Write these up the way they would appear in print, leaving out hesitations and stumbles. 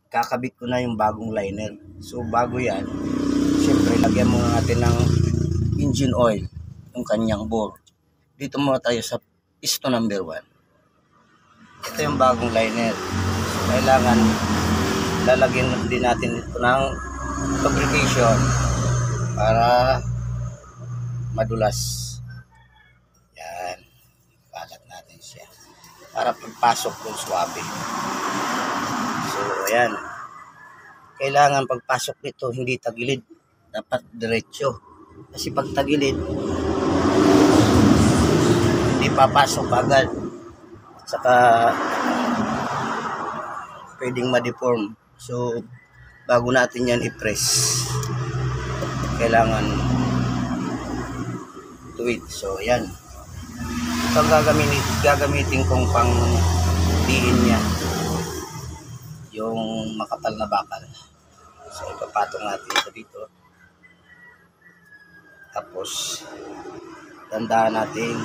kakabit ko na yung bagong liner. So bago yan, syempre lagyan muna natin ng engine oil, yung kanyang bore. Dito muna tayo sa piston number 1. Ito yung bagong liner. So kailangan lalagyan din natin ito ng lubrication para madulas. Yan, kalat natin siya para pagpasok dun swabe. So ayan, kailangan pagpasok nito hindi tagilid, dapat diretso. Kasi pag tagilid, hindi papasok agad. At saka pwedeng ma-deform. So bago natin yan i-press, kailangan tuwid. So ayan, ito ang gagamitin kong pang diin niya, yung makapal na bakal. So ipapatong natin ito dito, tapos dandahan natin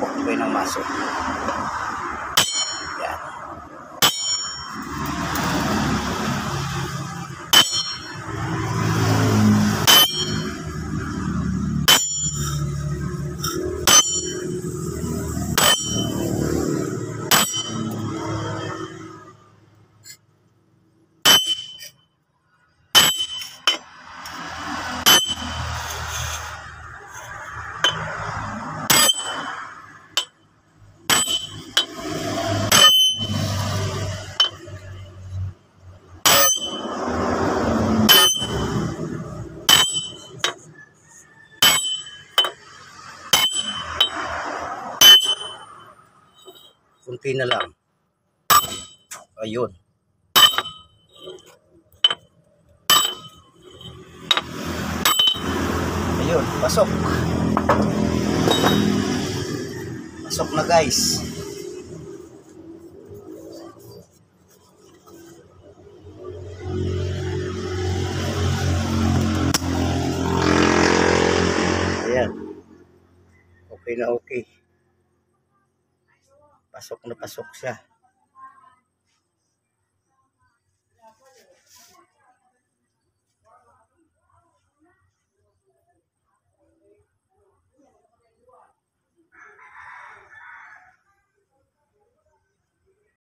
pukpuin ng maso. Yan. Kunti na lang. Ayun. Ayun, pasok. Pasok na guys. Ayan. Okay na okay. Pasok na pasok siya.